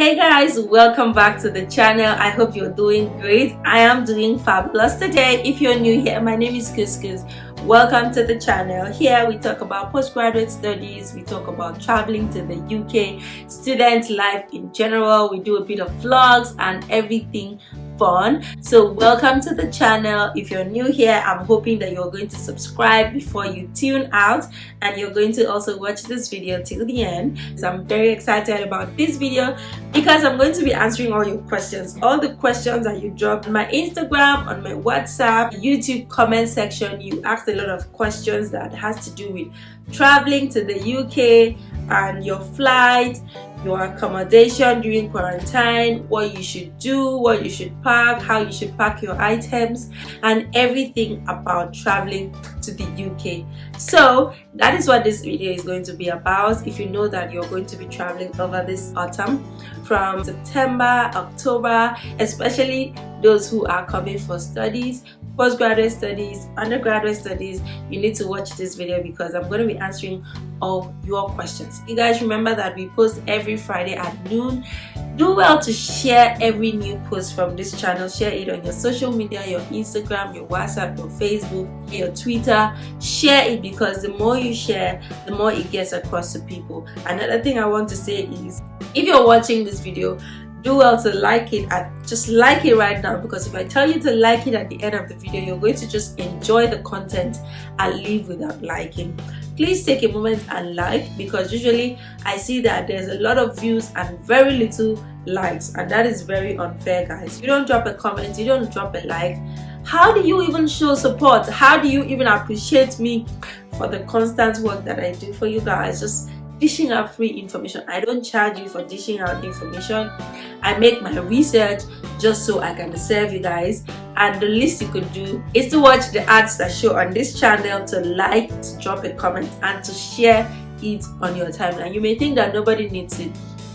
Hey guys, welcome back to the channel. I hope you're doing great. I am doing fabulous today. If you're new here, my name is Couscous. Welcome to the channel. Here we talk about postgraduate studies, we talk about traveling to the UK, student life in general. We do a bit of vlogs and everything fun. So welcome to the channel. If you're new here, I'm hoping that you're going to subscribe before you tune out, and you're going to also watch this video till the end. So I'm very excited about this video because I'm going to be answering all your questions, all the questions that you dropped on my Instagram, on my WhatsApp, YouTube comment section. You asked a lot of questions that has to do with traveling to the UK and your flight, your accommodation during quarantine, what you should do, what you should pack, how you should pack your items, and everything about traveling to the UK. So that is what this video is going to be about. If you know that you're going to be traveling over this autumn from September, October, especially those who are coming for studies, postgraduate studies, undergraduate studies, you need to watch this video because I'm going to be answering all your questions. You guys remember that we post every Friday at noon. Do well to share every new post from this channel. Share it on your social media, your Instagram, your WhatsApp, your Facebook, your Twitter. Share it because the more you share, the more it gets across to people. Another thing I want to say is, if you're watching this video, do well to like it, and just like it right now, because if I tell you to like it at the end of the video, you're going to just enjoy the content and leave without liking. Please take a moment and like, because usually I see that there's a lot of views and very little likes, and that is very unfair, guys. You don't drop a comment, you don't drop a like. How do you even show support? How do you even appreciate me for the constant work that I do for you guys? Just dishing out free information. I don't charge you for dishing out information. I make my research just so I can serve you guys, and the least you could do is to watch the ads that show on this channel, to like, to drop a comment, and to share it on your timeline. You may think that nobody needs it,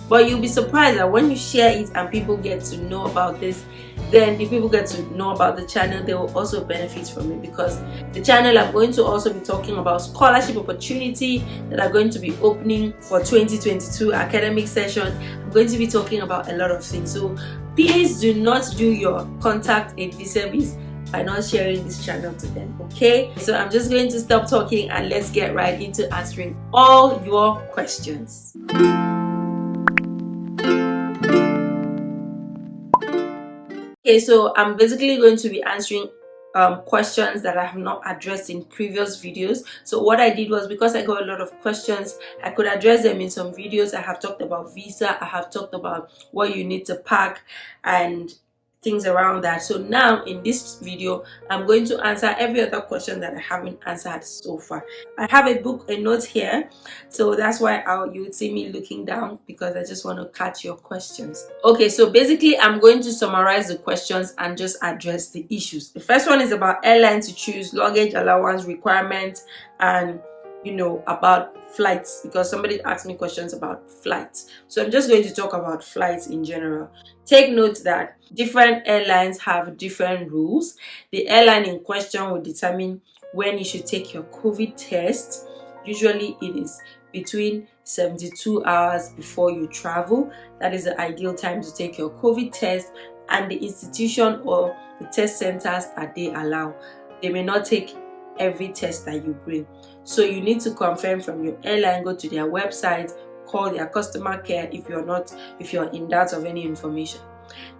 but you'll be surprised that when you share it and people get to know about this, then if people get to know about the channel, they will also benefit from it, because the channel, I'm going to also be talking about scholarship opportunity that are going to be opening for 2022 academic session. I'm going to be talking about a lot of things, so please do not do your contact a disservice by not sharing this channel to them. Okay, so I'm just going to stop talking and let's get right into answering all your questions. Okay, so I'm basically going to be answering questions that I have not addressed in previous videos. So what I did was, because I got a lot of questions, I could address them in some videos. I have talked about visa, I have talked about what you need to pack and things around that. So now in this video, I'm going to answer every other question that I haven't answered so far. I have a note here, so that's why you would see me looking down, because I just want to catch your questions. Okay, so basically I'm going to summarize the questions and just address the issues. The first one is about airline to choose, luggage allowance requirements, and about flights, because somebody asked me questions about flights. So I'm just going to talk about flights in general. Take note that different airlines have different rules. The airline in question will determine when you should take your COVID test. Usually it is between 72 hours before you travel. That is the ideal time to take your COVID test, and the institution or the test centers that they allow, they may not take every test that you bring. So you need to confirm from your airline, go to their website, call their customer care if you're in doubt of any information.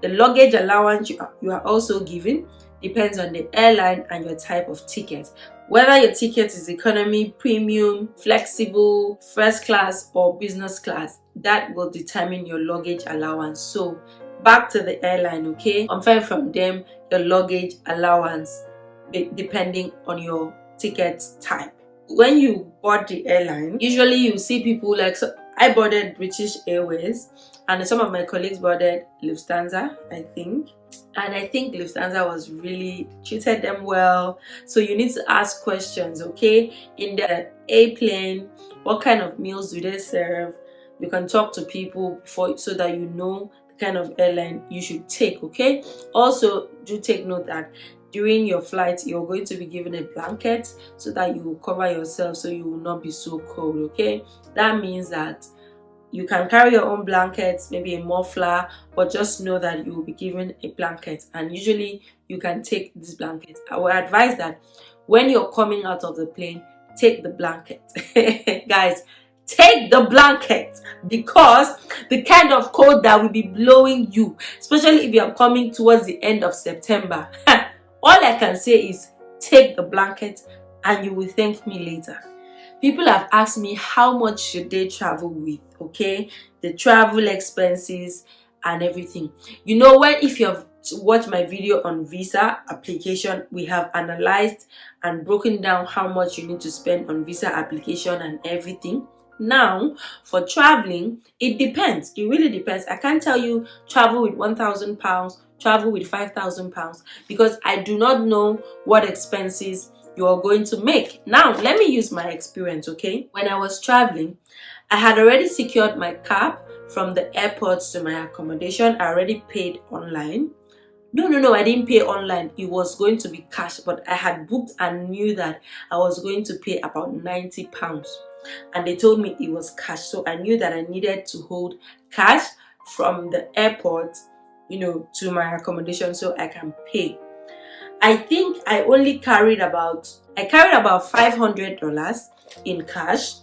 The luggage allowance you are also given depends on the airline and your type of ticket. Whether your ticket is economy, premium, flexible, first class, or business class, that will determine your luggage allowance. So back to the airline, okay? Confirm from them your luggage allowance depending on your ticket type. When you board the airline, usually you see people like, so I boarded British Airways, and some of my colleagues boarded Lufthansa, I think. And I think Lufthansa was really treated them well. So you need to ask questions, okay? In the airplane, what kind of meals do they serve? You can talk to people so that you know the kind of airline you should take, okay? Also, do take note that during your flight, you're going to be given a blanket so that you will cover yourself, so you will not be so cold, okay? That means that You can carry your own blankets, maybe a muffler, but just know that you will be given a blanket, and usually you can take this blanket. I would advise that when you're coming out of the plane, take the blanket. Guys, take the blanket, because the kind of cold that will be blowing you, especially if you're coming towards the end of September, all I can say is take the blanket and you will thank me later. People have asked me how much should they travel with, okay? The travel expenses and everything. You know, if you have watched my video on visa application, we have analyzed and broken down how much you need to spend on visa application and everything. Now, for traveling, it depends. It really depends. I can't tell you travel with £1,000, travel with £5,000, because I do not know what expenses you are going to make. Now, let me use my experience, okay? When I was traveling, I had already secured my cab from the airport to my accommodation. I already paid online. No, I didn't pay online. It was going to be cash, but I had booked and knew that I was going to pay about £90. And they told me it was cash, so I knew that I needed to hold cash from the airport, to my accommodation so I can pay. I think I carried about $500 in cash.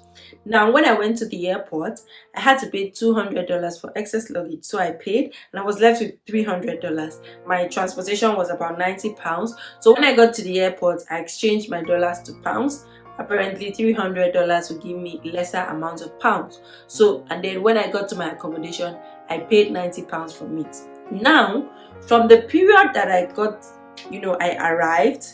Now, when I went to the airport, I had to pay $200 for excess luggage, so I paid, and I was left with $300. My transportation was about £90. So when I got to the airport, I exchanged my dollars to pounds. Apparently $300 would give me lesser amount of pounds. So, and then when I got to my accommodation, I paid £90 from it. Now, from the period that I got, I arrived,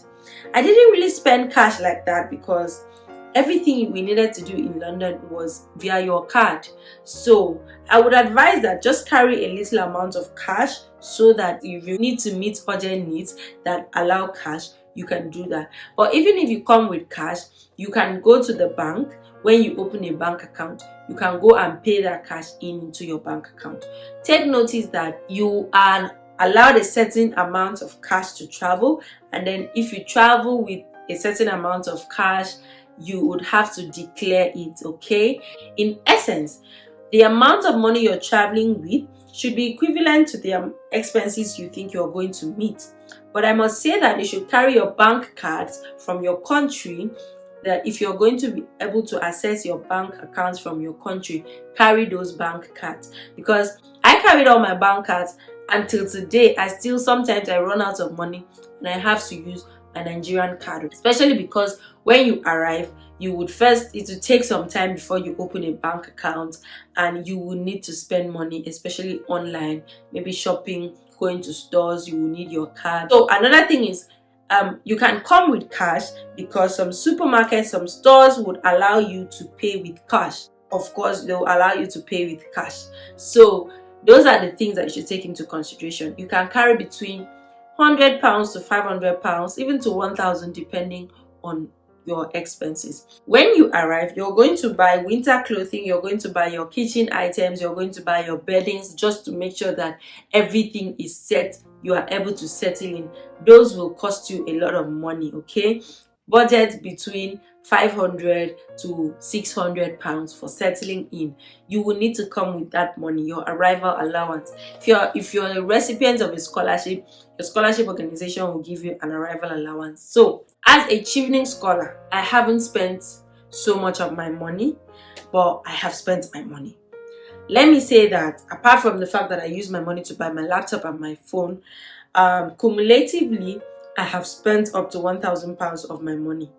I didn't really spend cash like that, because everything we needed to do in London was via your card. So I would advise that just carry a little amount of cash, so that if you need to meet urgent needs that allow cash, you can do that. But even if you come with cash, you can go to the bank. When you open a bank account, you can go and pay that cash into your bank account. Take notice that you are allowed a certain amount of cash to travel, and then if you travel with a certain amount of cash, you would have to declare it, okay? In essence, the amount of money you're traveling with should be equivalent to the expenses you think you're going to meet. But I must say that you should carry your bank cards from your country, that if you're going to be able to access your bank accounts from your country, carry those bank cards. Because I carried all my bank cards until today. Sometimes I run out of money and I have to use a Nigerian card, especially because when you arrive, it will take some time before you open a bank account, and you will need to spend money, especially online, maybe shopping, going to stores. You will need your card. So another thing is, you can come with cash, because some supermarkets, some stores would allow you to pay with cash. Of course, they'll allow you to pay with cash. So those are the things that you should take into consideration. You can carry between £100 to £500, even to £1,000, depending on your expenses. When you arrive, you're going to buy winter clothing, you're going to buy your kitchen items, you're going to buy your beddings, just to make sure that everything is set, you are able to settle in. Those will cost you a lot of money, okay? Budget between £500 to £600 for settling in. You will need to come with that money, your arrival allowance. If you're a recipient of a scholarship, your scholarship organization will give you an arrival allowance. So as a Chevening scholar, I haven't spent so much of my money, but I have spent my money. Let me say that apart from the fact that I use my money to buy my laptop and my phone, cumulatively I have spent up to £1,000 of my money.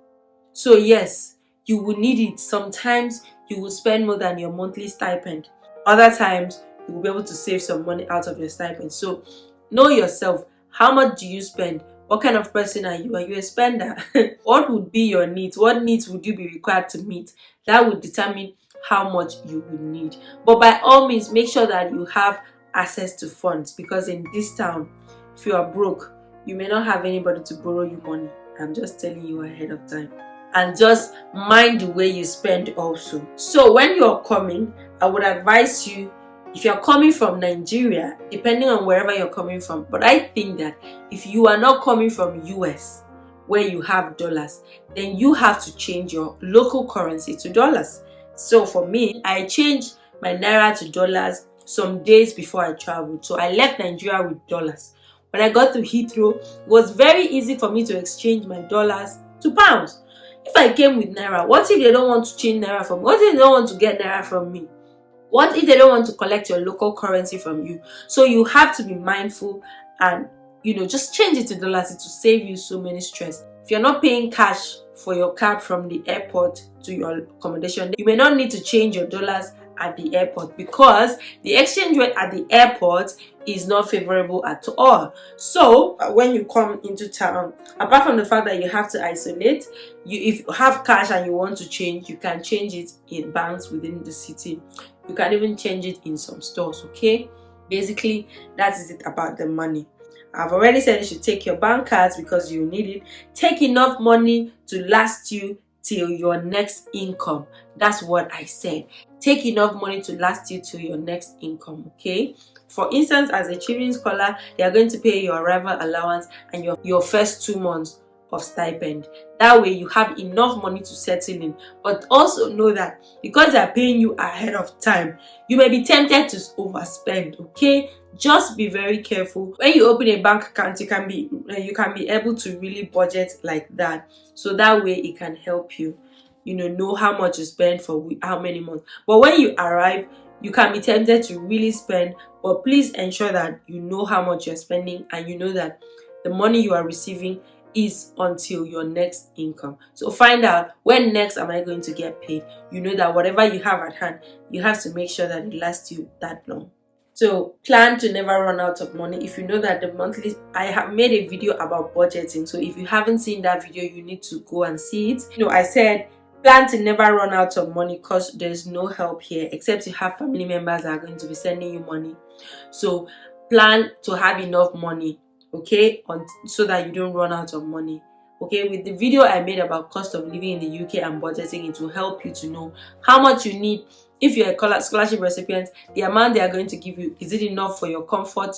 So yes, you will need it. Sometimes you will spend more than your monthly stipend. Other times you will be able to save some money out of your stipend. So know yourself. How much do you spend? What kind of person are you? Are you a spender? What would be your needs? What needs would you be required to meet? That would determine how much you would need. But by all means, make sure that you have access to funds, because in this town, if you are broke, you may not have anybody to borrow you money. I'm just telling you ahead of time. And just mind the way you spend also. So when you're coming, I would advise you, if you're coming from Nigeria, depending on wherever you're coming from, but I think that if you are not coming from US, where you have dollars, then you have to change your local currency to dollars. So for me, I changed my naira to dollars some days before I traveled. So I left Nigeria with dollars. When I got to Heathrow, it was very easy for me to exchange my dollars to pounds. If I came with naira, what if they don't want to change naira from me? What if they don't want to get naira from me? What if they don't want to collect your local currency from you? So you have to be mindful and, just change it to dollars to save you so many stress. If you're not paying cash for your cab from the airport to your accommodation, you may not need to change your dollars at the airport, because the exchange rate at the airport is not favorable at all. So when you come into town, apart from the fact that you have to isolate, if you have cash and you want to change, you can change it in banks within the city. You can even change it in some stores. Okay, basically that is it about the money. I've already said you should take your bank cards because you need it. Take enough money to last you till your next income. That's what I said. Take enough money to last you till your next income. Okay, for instance, as a children's scholar, they are going to pay your arrival allowance and your first 2 months of stipend. That way you have enough money to settle in. But also know that because they are paying you ahead of time, you may be tempted to overspend. Okay, just be very careful. When you open a bank account, you can be able to really budget like that, so that way it can help you know how much you spend for how many months. But when you arrive, you can be tempted to really spend, but please ensure that you know how much you're spending and you know that the money you are receiving is until your next income. So find out, when next am I going to get paid? You know that whatever you have at hand, you have to make sure that it lasts you that long. So plan to never run out of money. If you know that the monthly, I have made a video about budgeting, so if you haven't seen that video, you need to go and see it. I said plan to never run out of money because there's no help here except you have family members that are going to be sending you money. So plan to have enough money, okay, so that you don't run out of money. Okay, with the video I made about cost of living in the UK and budgeting, it will help you to know how much you need. If you're a scholarship recipient, the amount they are going to give you, is it enough for your comfort?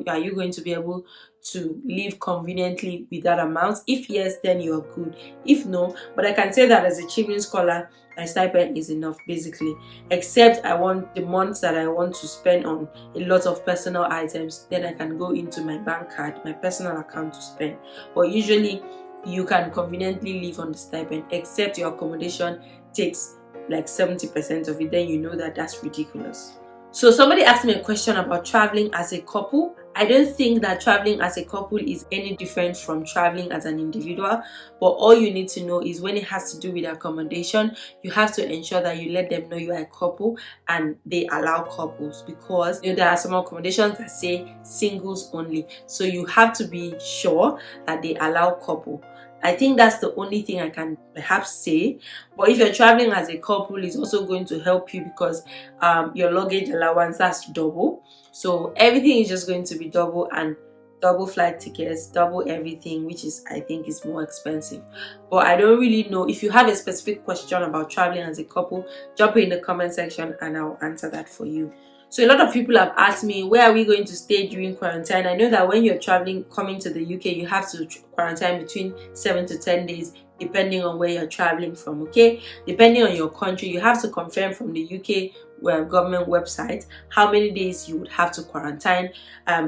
Are you going to be able to live conveniently with that amount? If yes, then you are good. If no, but I can say that as a children's scholar, my stipend is enough basically, except I want the months that I want to spend on a lot of personal items, then I can go into my bank card, my personal account to spend. But usually you can conveniently live on the stipend, except your accommodation takes like 70% of it. Then you know that that's ridiculous. So somebody asked me a question about traveling as a couple. I don't think that traveling as a couple is any different from traveling as an individual, but all you need to know is when it has to do with accommodation, you have to ensure that you let them know you are a couple and they allow couples, because there are some accommodations that say singles only, so you have to be sure that they allow couple. I think that's the only thing I can perhaps say. But if you're traveling as a couple, it's also going to help you because your luggage allowance, that's double. So everything is just going to be double, and double flight tickets, double everything, which is, I think, is more expensive. But I don't really know. If you have a specific question about traveling as a couple, drop it in the comment section and I'll answer that for you. So a lot of people have asked me, where are we going to stay during quarantine? I know that when you're traveling, coming to the UK, you have to quarantine between 7 to 10 days, depending on where you're traveling from, okay? Depending on your country, you have to confirm from the UK government website how many days you would have to quarantine,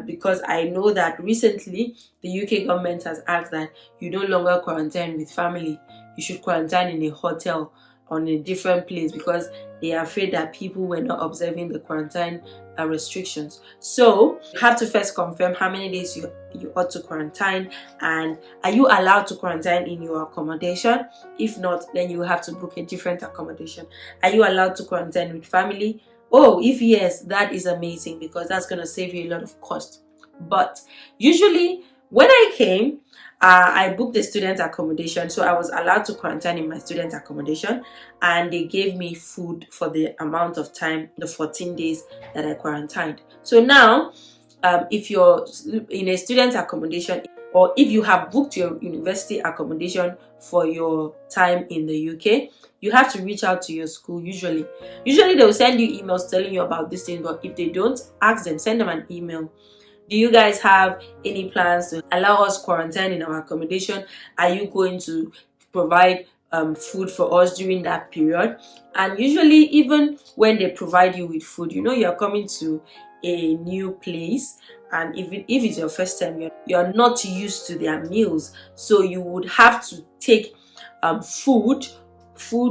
because I know that recently the UK government has asked that you no longer quarantine with family. You should quarantine in a hotel on a different place because they are afraid that people were not observing the quarantine restrictions. So you have to first confirm how many days you ought to quarantine, and are you allowed to quarantine in your accommodation? If not, then you have to book a different accommodation. Are you allowed to quarantine with family? Oh, if yes, that is amazing because that's going to save you a lot of cost. But usually when I came, I booked a student accommodation, so I was allowed to quarantine in my student accommodation, and they gave me food for the amount of time, the 14 days that I quarantined. So now, if you're in a student accommodation, or if you have booked your university accommodation for your time in the UK, you have to reach out to your school. Usually they will send you emails telling you about this thing, but if they don't, ask them, send them an email. Do you guys have any plans to allow us quarantine in our accommodation? Are you going to provide food for us during that period. And usually, even when they provide you with food, you're coming to a new place, and if it's your first time, you're not used to their meals, so you would have to take food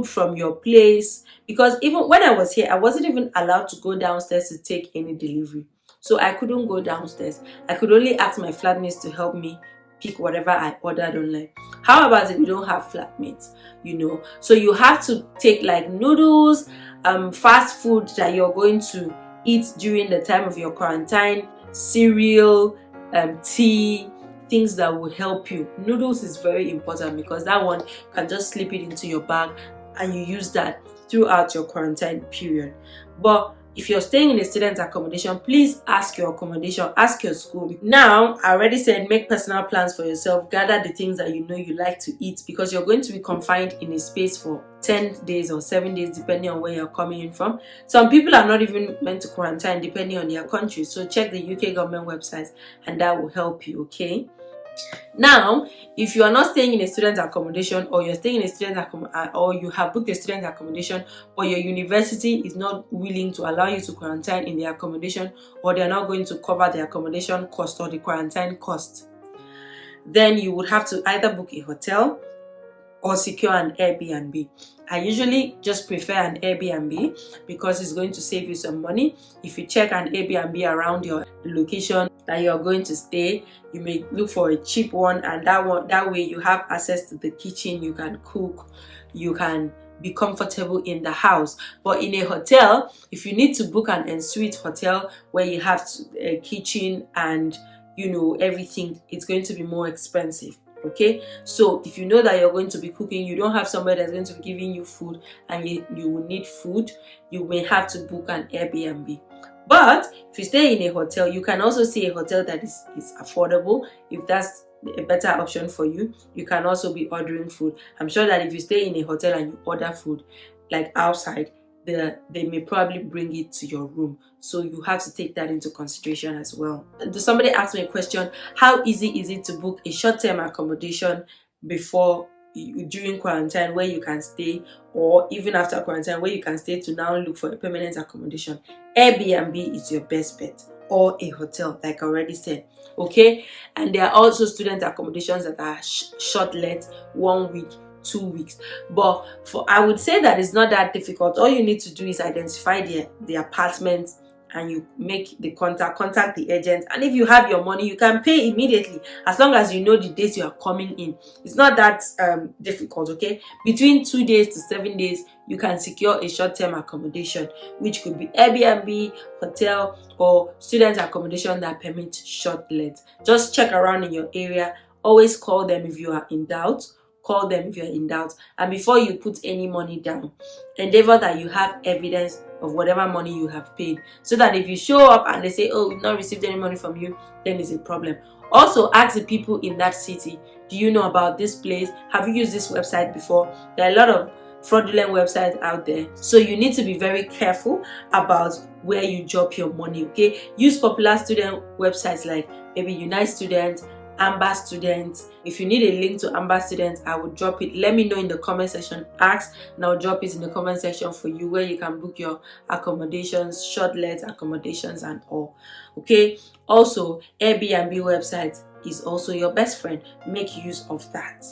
from your place. Because even when I was here, I wasn't even allowed to go downstairs to take any delivery, so I couldn't go downstairs. I could only ask my flatmates to help me pick whatever I ordered online. How about if you don't have flatmates? So you have to take like noodles, fast food that you're going to eat during the time of your quarantine, cereal, tea, things that will help you. Noodles is very important because that one can just slip it into your bag and you use that throughout your quarantine period. But if you're staying in a student accommodation, please ask your accommodation, ask your school. Now, I already said make personal plans for yourself, gather the things that you like to eat, because you're going to be confined in a space for 10 days or 7 days, depending on where you're coming in from. Some people are not even meant to quarantine depending on their country. So check the UK government website and that will help you, okay? Now, if you are not staying in a student accommodation, or you're staying in a student or you have booked a student accommodation, or your university is not willing to allow you to quarantine in the accommodation, or they're not going to cover the accommodation cost or the quarantine cost, then you would have to either book a hotel or secure an Airbnb. I usually just prefer an Airbnb because it's going to save you some money. If you check an Airbnb around your location that you're going to stay, you may look for a cheap one, and that way you have access to the kitchen, you can cook, you can be comfortable in the house. But in a hotel, if you need to book an en-suite hotel where you have a kitchen and everything, it's going to be more expensive. Okay, so if you know that you're going to be cooking, you don't have somebody that's going to be giving you food, and you will need food, you may have to book an Airbnb. But if you stay in a hotel, you can also see a hotel that is affordable. If that's a better option for you, you can also be ordering food. I'm sure that if you stay in a hotel and you order food like outside, they may probably bring it to your room, so you have to take that into consideration as well. Somebody asked me a question: how easy is it to book a short-term accommodation during quarantine where you can stay, or even after quarantine where you can stay, to now look for a permanent accommodation? Airbnb is your best bet, or a hotel, like I already said. Okay, and there are also student accommodations that are short let, 1 week, 2 weeks. But I would say that it's not that difficult. All you need to do is identify the apartment, and you make the contact the agent, and if you have your money, you can pay immediately, as long as you know the days you are coming in. It's not that difficult. Okay, between 2 days to 7 days, you can secure a short-term accommodation, which could be Airbnb, hotel, or student accommodation that permits short let. Just check around in your area. Always call them if you are in doubt. Call them if you're in doubt, and before you put any money down, endeavor that you have evidence of whatever money you have paid, so that if you show up and they say, oh, we've not received any money from you, then it's a problem. Also, ask the people in that city, do you know about this place? Have you used this website before? There are a lot of fraudulent websites out there, so you need to be very careful about where you drop your money. Okay, use popular student websites like maybe Unite Student, Amber Students. If you need a link to Amber Students, I will drop it. Let me know in the comment section. Ask, and I'll drop it in the comment section for you, where you can book your accommodations, short let accommodations and all. Okay, also Airbnb website is also your best friend. Make use of that.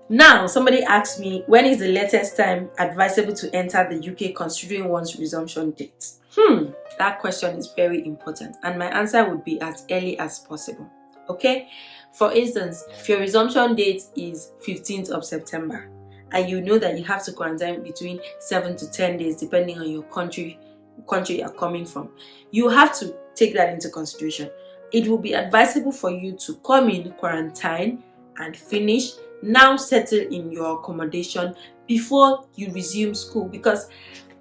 Now, somebody asked me, when is the latest time advisable to enter the UK considering one's resumption date? That question is very important, and my answer would be as early as possible. Okay, for instance, if your resumption date is 15th of September and you know that you have to quarantine between 7 to 10 days depending on your country you're coming from, you have to take that into consideration. It will be advisable for you to come in, quarantine, and finish, now settle in your accommodation before you resume school, because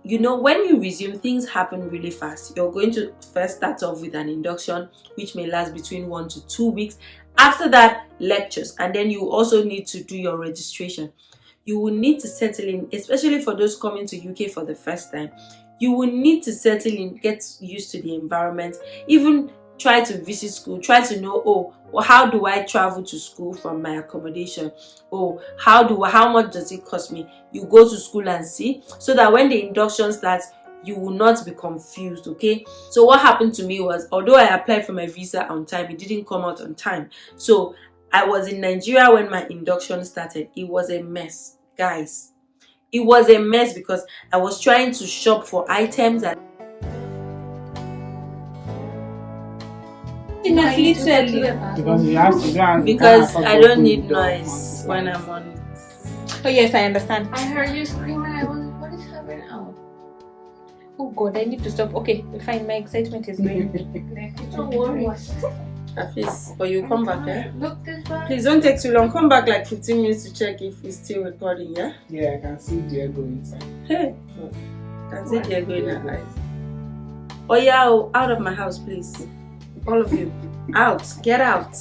when you resume, things happen really fast. You're going to first start off with an induction, which may last between 1 to 2 weeks. After that, lectures, and then you also need to do your registration. You will need to settle in, especially for those coming to UK for the first time. You will need to settle in, get used to the environment, even try to visit school, try to know, how do I travel to school from my accommodation? Oh, how much does it cost me? You go to school and see, so that when the induction starts, you will not be confused. Okay, so what happened to me was, although I applied for my visa on time, it didn't come out on time. So I was in Nigeria when my induction started. It was a mess, guys. It was a mess because I was trying to shop for items and Because you have to go and because I don't need noise when I'm on it. Oh yes, I understand. I heard you scream and I was like, what is happening now? Oh God, I need to stop. Okay, fine. My excitement is going. Don't worry. Hafiz, but you come back, eh? Look this way. Please don't take too long. Come back like 15 minutes to check if it's still recording, yeah? Yeah, I can see the go inside. Hey, I can see the go in her eyes. Oh yeah, out of my house, please. All of you. Out. Get out.